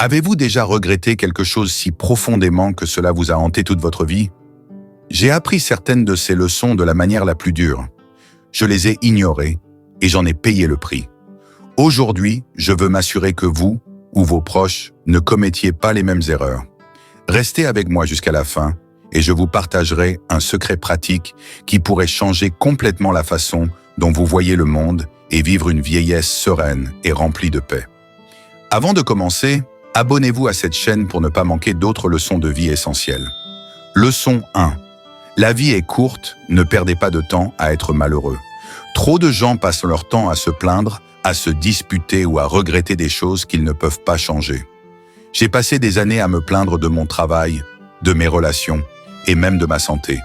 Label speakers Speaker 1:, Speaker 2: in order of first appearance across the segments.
Speaker 1: Avez-vous déjà regretté quelque chose si profondément que cela vous a hanté toute votre vie? J'ai appris certaines de ces leçons de la manière la plus dure. Je les ai ignorées et j'en ai payé le prix. Aujourd'hui, je veux m'assurer que vous ou vos proches ne commettiez pas les mêmes erreurs. Restez avec moi jusqu'à la fin et je vous partagerai un secret pratique qui pourrait changer complètement la façon dont vous voyez le monde et vivre une vieillesse sereine et remplie de paix. Avant de commencer, abonnez-vous à cette chaîne pour ne pas manquer d'autres leçons de vie essentielles. Leçon 1. La vie est courte, ne perdez pas de temps à être malheureux. Trop de gens passent leur temps à se plaindre, à se disputer ou à regretter des choses qu'ils ne peuvent pas changer. J'ai passé des années à me plaindre de mon travail, de mes relations et même de ma santé.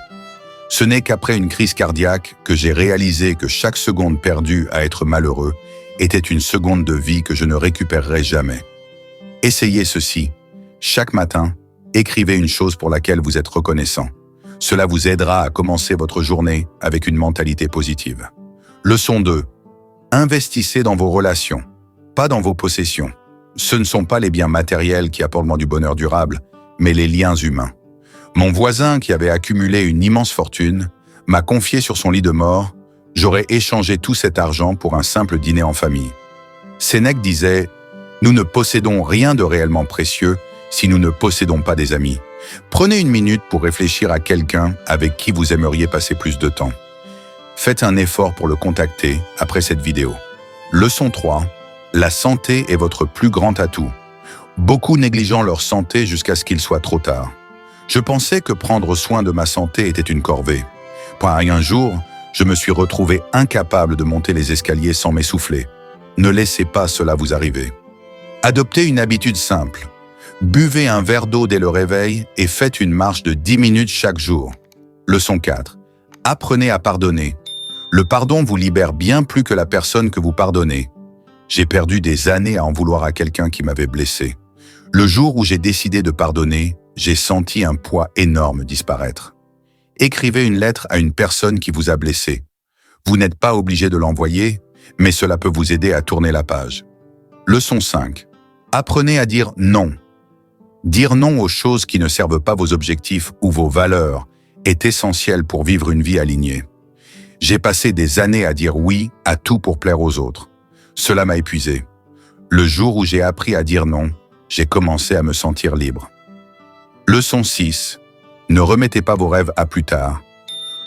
Speaker 1: Ce n'est qu'après une crise cardiaque que j'ai réalisé que chaque seconde perdue à être malheureux était une seconde de vie que je ne récupérerai jamais. Essayez ceci. Chaque matin, écrivez une chose pour laquelle vous êtes reconnaissant. Cela vous aidera à commencer votre journée avec une mentalité positive. Leçon 2. Investissez dans vos relations, pas dans vos possessions. Ce ne sont pas les biens matériels qui apportent du bonheur durable, mais les liens humains. Mon voisin, qui avait accumulé une immense fortune, m'a confié sur son lit de mort « J'aurais échangé tout cet argent pour un simple dîner en famille ». Sénèque disait « Nous ne possédons rien de réellement précieux si nous ne possédons pas des amis ». Prenez une minute pour réfléchir à quelqu'un avec qui vous aimeriez passer plus de temps. Faites un effort pour le contacter après cette vidéo. Leçon 3. La santé est votre plus grand atout. Beaucoup négligent leur santé jusqu'à ce qu'il soit trop tard. Je pensais que prendre soin de ma santé était une corvée. Puis un jour, je me suis retrouvé incapable de monter les escaliers sans m'essouffler. Ne laissez pas cela vous arriver. Adoptez une habitude simple. Buvez un verre d'eau dès le réveil et faites une marche de 10 minutes chaque jour. Leçon 4. Apprenez à pardonner. Le pardon vous libère bien plus que la personne que vous pardonnez. J'ai perdu des années à en vouloir à quelqu'un qui m'avait blessé. Le jour où j'ai décidé de pardonner, j'ai senti un poids énorme disparaître. Écrivez une lettre à une personne qui vous a blessé. Vous n'êtes pas obligé de l'envoyer, mais cela peut vous aider à tourner la page. Leçon 5. Apprenez à dire non. Dire non aux choses qui ne servent pas vos objectifs ou vos valeurs est essentiel pour vivre une vie alignée. J'ai passé des années à dire oui à tout pour plaire aux autres. Cela m'a épuisé. Le jour où j'ai appris à dire non, j'ai commencé à me sentir libre. Leçon 6. Ne remettez pas vos rêves à plus tard.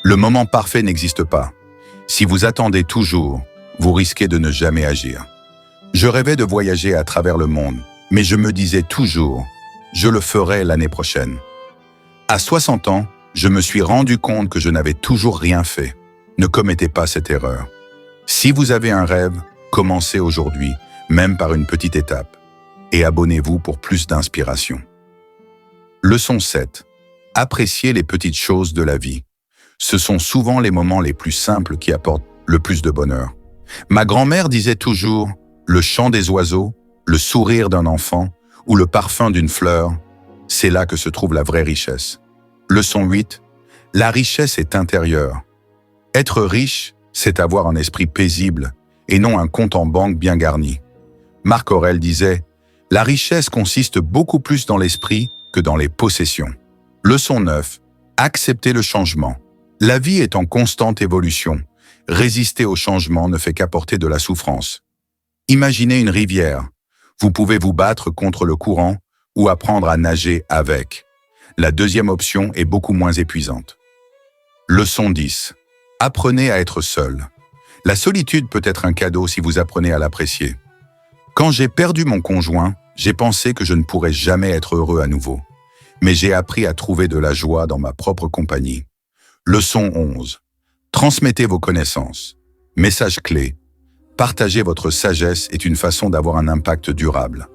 Speaker 1: Le moment parfait n'existe pas. Si vous attendez toujours, vous risquez de ne jamais agir. Je rêvais de voyager à travers le monde, mais je me disais toujours « je le ferai l'année prochaine ». À 60 ans, je me suis rendu compte que je n'avais toujours rien fait. Ne commettez pas cette erreur. Si vous avez un rêve, commencez aujourd'hui, même par une petite étape, et abonnez-vous pour plus d'inspiration. Leçon 7. Appréciez les petites choses de la vie. Ce sont souvent les moments les plus simples qui apportent le plus de bonheur. Ma grand-mère disait toujours « le chant des oiseaux, le sourire d'un enfant ou le parfum d'une fleur, c'est là que se trouve la vraie richesse. » Leçon 8. La richesse est intérieure. Être riche, c'est avoir un esprit paisible et non un compte en banque bien garni. Marc Aurèle disait « La richesse consiste beaucoup plus dans l'esprit que dans les possessions. » Leçon 9. Acceptez le changement. La vie est en constante évolution. Résister au changement ne fait qu'apporter de la souffrance. Imaginez une rivière. Vous pouvez vous battre contre le courant ou apprendre à nager avec. La deuxième option est beaucoup moins épuisante. Leçon 10. Apprenez à être seul. La solitude peut être un cadeau si vous apprenez à l'apprécier. Quand j'ai perdu mon conjoint, j'ai pensé que je ne pourrais jamais être heureux à nouveau. Mais j'ai appris à trouver de la joie dans ma propre compagnie. Leçon 11. Transmettez vos connaissances. Message clé. Partager votre sagesse est une façon d'avoir un impact durable.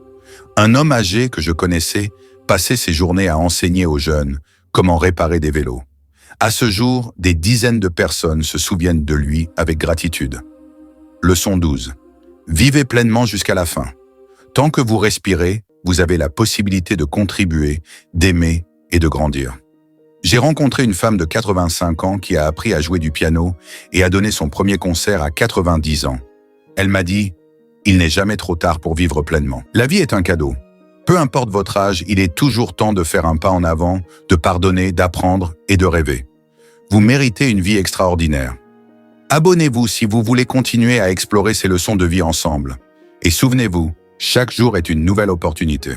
Speaker 1: Un homme âgé que je connaissais passait ses journées à enseigner aux jeunes comment réparer des vélos. À ce jour, des dizaines de personnes se souviennent de lui avec gratitude. Leçon 12. Vivez pleinement jusqu'à la fin. Tant que vous respirez, vous avez la possibilité de contribuer, d'aimer et de grandir. J'ai rencontré une femme de 85 ans qui a appris à jouer du piano et a donné son premier concert à 90 ans. Elle m'a dit « Il n'est jamais trop tard pour vivre pleinement. La vie est un cadeau. Peu importe votre âge, il est toujours temps de faire un pas en avant, de pardonner, d'apprendre et de rêver. Vous méritez une vie extraordinaire. Abonnez-vous si vous voulez continuer à explorer ces leçons de vie ensemble. Et souvenez-vous, chaque jour est une nouvelle opportunité.